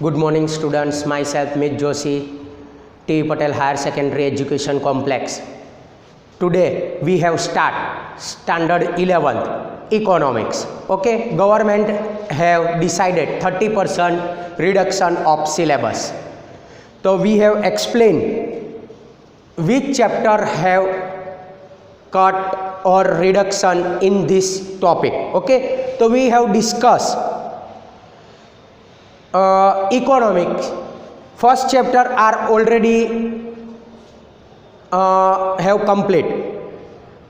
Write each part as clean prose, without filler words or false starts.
Good morning students, myself Mit Joshi, T. Patel Higher Secondary Education Complex. Today we have standard 11th economics. Okay, government have decided 30% reduction of syllabus. So we have explained which chapter have cut or reduction in this topic. Okay, so we have discussed economics. First chapter are already have complete.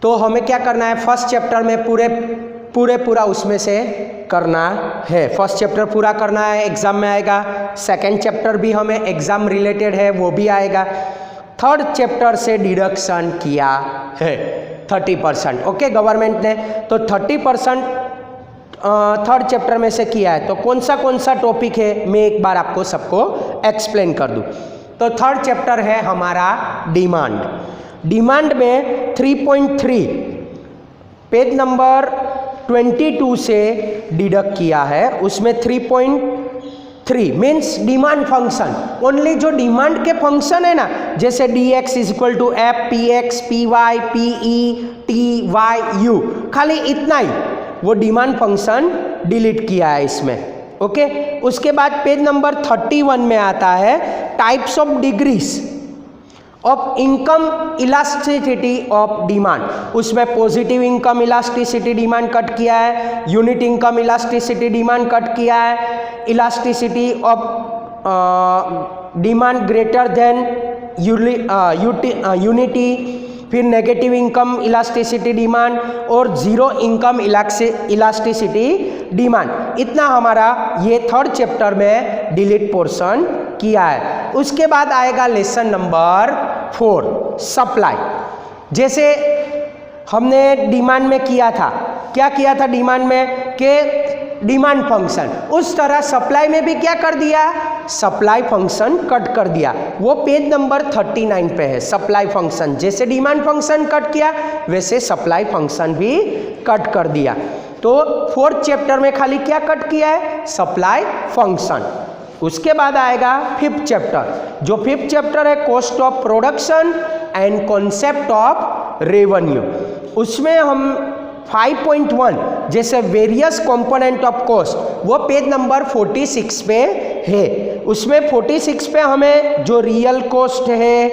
तो हमें क्या करना है, first chapter में पूरा उसमें से करना है. फर्स्ट चैप्टर पूरा करना है, एग्जाम में आएगा. सेकंड चैप्टर भी हमें एग्जाम रिलेटेड है, वो भी आएगा. थर्ड चैप्टर से डिडक्शन किया है 30%. ओके, गवर्नमेंट ने तो 30% थर्ड चैप्टर में से किया है. तो कौन सा टॉपिक है, मैं एक बार आपको सबको एक्सप्लेन कर दूं. तो थर्ड चैप्टर है हमारा डिमांड. डिमांड में 3.3 पेज नंबर 22 से डिडक्ट किया है. उसमें 3.3 मीन्स डिमांड फंक्शन. ओनली जो डिमांड के फंक्शन है ना, जैसे dx equal to F P X P Y P E T Y U, खाली इतना ही वो डिमांड फंक्शन डिलीट किया है इसमें. ओके, उसके बाद पेज नंबर 31 में आता है types of degrees of income elasticity of demand. उसमें positive income elasticity demand cut किया है, unit income elasticity demand cut किया है, elasticity of demand greater than unity, फिर नेगेटिव इनकम इलास्टिसिटी डिमांड और जीरो इनकम इलास्टिसिटी डिमांड. इतना हमारा ये थर्ड चैप्टर में डिलीट पोर्शन किया है. उसके बाद आएगा लेसन नंबर 4 सप्लाई. जैसे हमने डिमांड में किया था, क्या किया था डिमांड में के डिमांड फंक्शन, उस तरह सप्लाई में भी क्या कर दिया, सप्लाई फंक्शन कट कर दिया. वो पेज नंबर 39 पे है. सप्लाई फंक्शन जैसे डिमांड फंक्शन कट किया वैसे सप्लाई फंक्शन भी कट कर दिया. तो फोर्थ चैप्टर में खाली क्या कट किया है, सप्लाई फंक्शन. उसके बाद आएगा फिफ्थ चैप्टर. जो फिफ्थ चैप्टर है cost of production and concept of revenue. उसमें हम 5.1 जैसे वेरियस कंपोनेंट ऑफ कॉस्ट, वो पेज नंबर 46 पे है. उसमें 46 पे हमें जो रियल कॉस्ट है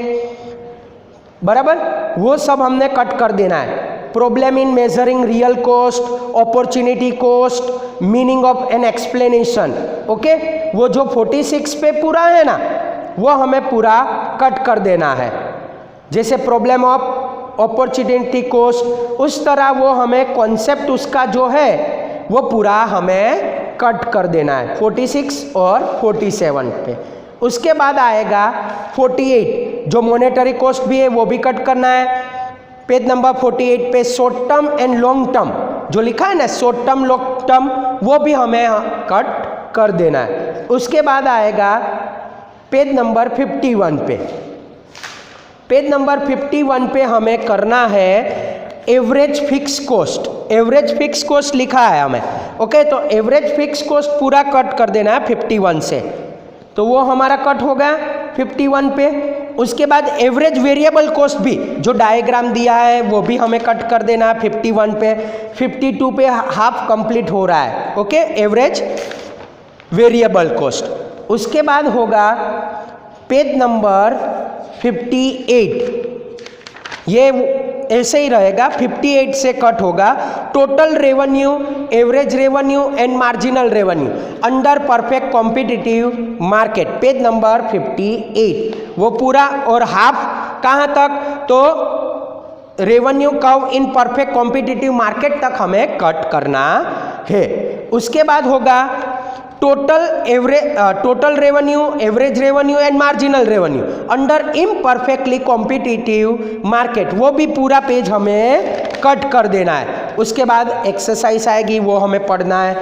बराबर, वो सब हमने कट कर देना है. Problem in measuring real cost, opportunity cost, meaning of an explanation. Okay, वो जो 46 पे पूरा है ना, वो हमें पूरा कट कर देना है. जैसे प्रॉब्लम ऑफ अपॉर्चुनिटी कॉस्ट, उस तरह वो हमें कॉन्सेप्ट उसका जो है वो पूरा हमें कट कर देना है 46 और 47 पे. उसके बाद आएगा 48 जो मॉनेटरी कॉस्ट भी है वो भी कट करना है. पेज नंबर 48 पे short term and long term जो लिखा है ना, शॉर्ट टर्म लॉन्ग टर्म, वो भी हमें कट कर देना है. उसके बाद आएगा पेज नंबर 51 पे. पेज नंबर 51 पे हमें करना है average fix cost. Average fix cost लिखा है हमें. ओके, तो एवरेज फिक्स कॉस्ट पूरा कट कर देना है 51 से. तो वो हमारा कट हो गया 51 पे. उसके बाद एवरेज वेरिएबल कॉस्ट भी जो डायग्राम दिया है वो भी हमें कट कर देना है 51 पे. 52 पे हाफ कंप्लीट हो रहा है. Okay, average variable cost. उसके बाद होगा पेज नंबर 58. ये ऐसे ही रहेगा, 58 से कट होगा total revenue, average revenue and marginal revenue under perfect competitive market. Page number 58 वो पूरा, और हाफ कहाँ तक, तो revenue curve in perfect competitive market तक हमें कट करना है. उसके बाद होगा total revenue, average revenue and marginal revenue under imperfectly competitive market. वो भी पूरा पेज हमें कट कर देना है. उसके बाद एक्सरसाइज आएगी, वो हमें पढ़ना है.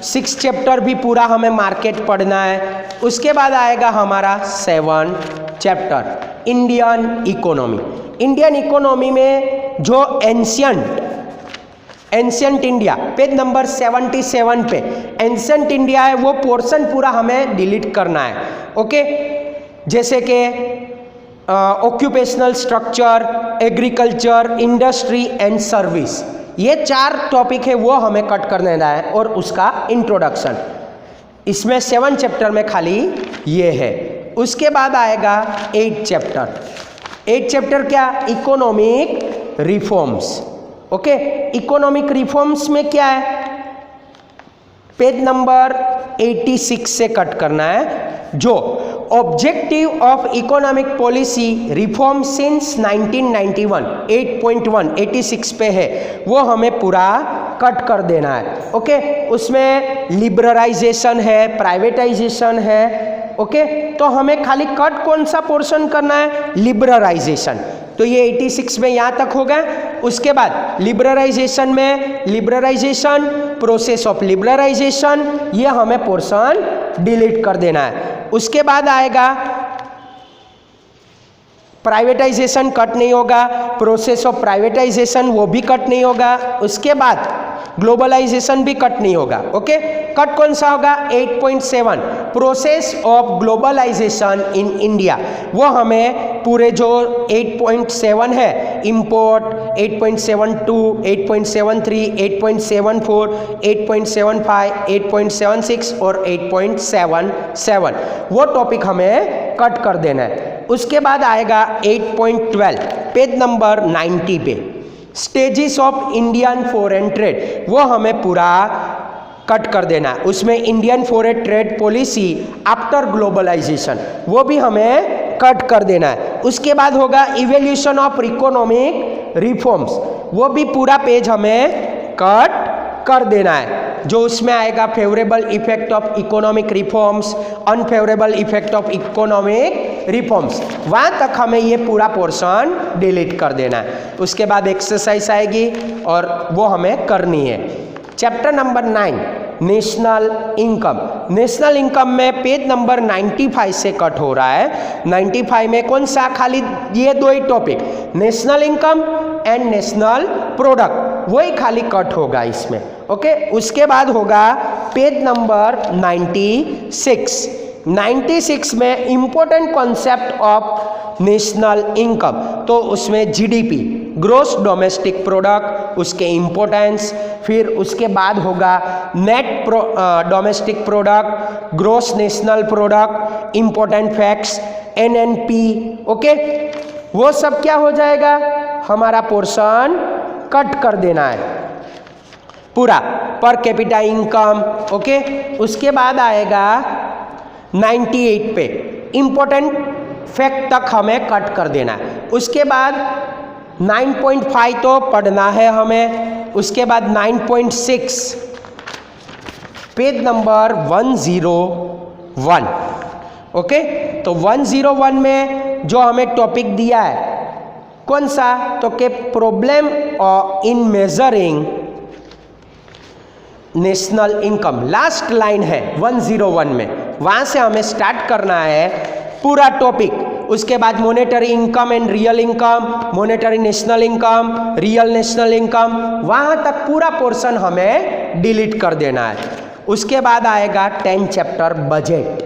6 चैप्टर भी पूरा हमें मार्केट पढ़ना है. उसके बाद आएगा हमारा 7 chapter Indian economy. Indian economy में जो ancient ancient India page number 77 पे एंशियंट इंडिया है, वो पोर्शन पूरा हमें डिलीट करना है। ओके, जैसे कि occupational structure, agriculture, industry and service, ये 4 टॉपिक है वो हमें कट कर देना है, और उसका इंट्रोडक्शन। इसमें 7 चैप्टर में खाली ये है। उसके बाद आएगा 8 चैप्टर। 8 चैप्टर क्या? Economic reforms. Okay, economic reforms में क्या है? पेज नंबर 86 से कट करना है। जो objective of economic policy reform since 1991 8.1 86 पे है, वो हमें पूरा कट कर देना है। ओके, उसमें लिबरलाइजेशन है, प्राइवेटाइजेशन है। ओके, तो हमें खाली कट कौन सा पोर्शन करना है? लिबरलाइजेशन। तो ये 86 में यहाँ तक हो गया। उसके बाद लिबरलाइजेशन में लिबरलाइजेशन, प्रोसेस ऑफ लिबरलाइजेशन, ये हमें पोर्शन डिलीट कर देना है। उसके बाद आएगा प्राइवेटाइजेशन, कट नहीं होगा। प्रोसेस ऑफ प्राइवेटाइजेशन, वो भी कट नहीं होगा। उसके बाद ग्लोबलाइजेशन भी कट नहीं होगा। ओके, कट कौन सा होगा? 8.7 process of globalisation in India, वो हमें पूरे जो 8.7 है, इंपोर्ट 8.72, 8.73, 8.74, 8.75, 8.76 और 8.77, वो टॉपिक हमें कट कर देना है। उसके बाद आएगा 8.12 पेज नंबर 90 पे, stages of Indian foreign trade, वो हमें पूरा कट कर देना है। उसमें Indian foreign trade policy after globalisation, वो भी हमें कट कर देना है। उसके बाद होगा इवोल्यूशन ऑफ इकोनॉमिक रिफॉर्म्स, वो भी पूरा पेज हमें कट कर देना है। जो उसमें आएगा favourable effect of economic reforms, unfavourable effect of economic reforms, वहाँ तक हमें ये पूरा पोर्शन डिलीट कर देना है। उसके बाद एक्सरसाइज आएगी और वो हमें करनी है। Chapter number 9 national income. National income में पेज नंबर 95 से कट हो रहा है। 95 में कौन सा? खाली ये 2 ही topic, national income and national product, वही खाली कट होगा इसमें। ओके, उसके बाद होगा पेज नंबर 96। 96 में important concept of national income, तो उसमें जीडीपी, ग्रोस डोमेस्टिक प्रोडक्ट, उसके इम्पोर्टेंस, फिर उसके बाद होगा net domestic product, gross national product, important facts, NNP. Okay, वो सब क्या हो जाएगा? हमारा पोर्शन कट कर देना है पूरा, पर कैपिटा इनकम। ओके, उसके बाद आएगा 98 पे इम्पोर्टेंट फैक्ट तक हमें कट कर देना है। उसके बाद 9.5 तो पढ़ना है हमें। उसके बाद 9.6 पेज नंबर 101। ओके, तो 101 में जो हमें टॉपिक दिया है कौन सा? तो के problem in measuring national income, last line है 101 में, वहाँ से हमें स्टार्ट करना है पूरा टॉपिक। उसके बाद monetary income and real income, monetary national income, real national income, वहाँ तक पूरा पोर्शन हमें डिलीट कर देना है। उसके बाद आएगा 10 चैप्टर बजट।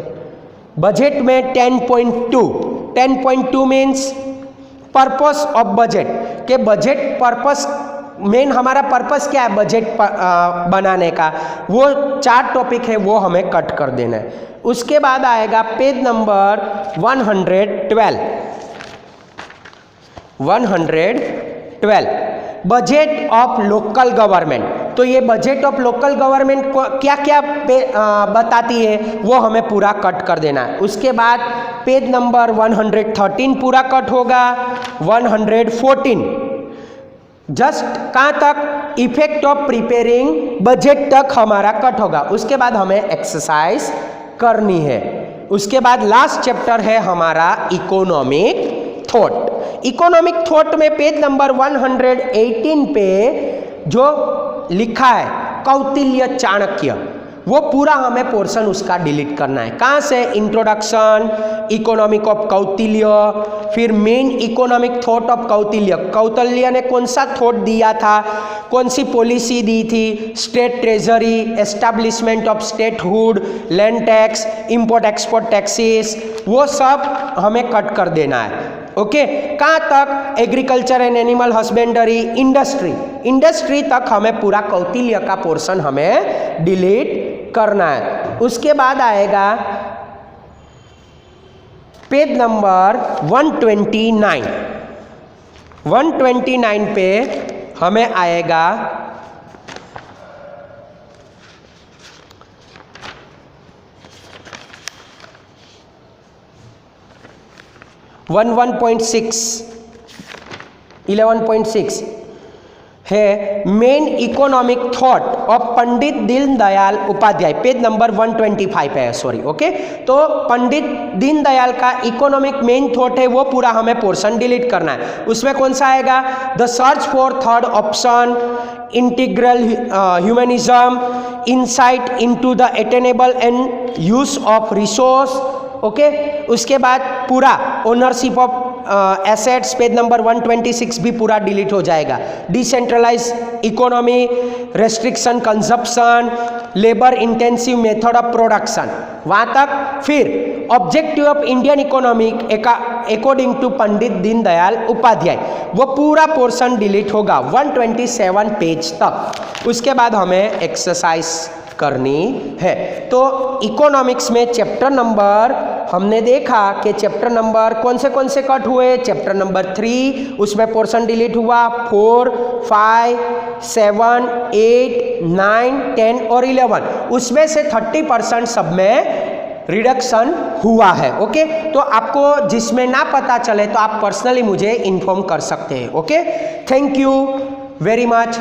बजट में 10.2 मीन्स पर्पस ऑफ बजट, के बजट पर्पस, मेन हमारा पर्पस क्या है बजट बनाने का, वो 4 टॉपिक है वो हमें कट कर देना है। उसके बाद आएगा page number 112 budget of local government. तो ये बजट ऑफ लोकल गवर्नमेंट को क्या क्या बताती है वो हमें पूरा कट कर देना है। उसके बाद पेज नंबर 113 पूरा कट होगा। 114 जस्ट कहाँ तक? इफेक्ट ऑफ प्रिपेयरिंग बजट तक हमारा कट होगा। उसके बाद हमें एक्सरसाइज करनी है। उसके बाद लास्ट चैप्टर है हमारा इकोनॉमिक थॉट। इकोनॉमिक थॉट में पेज नंबर 118 पे जो लिखा है कौटिल्य चाणक्य, वो पूरा हमें पोर्शन उसका डिलीट करना है। कहाँ से? इंट्रोडक्शन, इकोनॉमिक ऑफ कौटिल्य, फिर main economic thought of Kautilya, Kautilya ने कौन सा थॉट दिया था, कौन सी पॉलिसी दी थी, state treasury, establishment of statehood, land tax, import export taxes, वो सब हमें कट कर देना है। ओके, कहाँ तक, agriculture and animal husbandry, industry, industry तक हमें पूरा कौटिल्य का पोर्शन हमें डिलीट करना है। उसके बाद आएगा पेज नंबर 129, 129 पे हमें आएगा 11.6 है main economic thought of Pandit Deendayal Upadhyay, page number 125 है, सॉरी। ओके, तो पंडित दीनदयाल का इकोनॉमिक मेन थॉट है, वो पूरा हमें पोर्शन डिलीट करना है। उसमें कौन सा आएगा, the search for third option, integral humanism, insight into the attainable and use of resource. Okay, उसके बाद पूरा ownership of assets, page number 126 भी पूरा डिलीट हो जाएगा। Decentralise economy, restriction consumption, labour intensive method of production, वहाँ तक। फिर objective of Indian economic according to Pandit Deendayal Upadhyay, वो पूरा पोर्शन डिलीट होगा 127 पेज तक। उसके बाद हमें एक्सरसाइज करनी है। तो इकोनॉमिक्स में चैप्टर नंबर हमने देखा कि चैप्टर नंबर कौन से कट हुए, चैप्टर नंबर 3 उसमें पोर्शन डिलीट हुआ, 4, 5, 7, 8, 9, 10 और 11, उसमें से 30% सब में रिडक्शन हुआ है। ओके, तो आपको जिसमें ना पता चले तो आप पर्सनली मुझे इन्फॉर्म कर सकते हैं। Okay, thank you very much.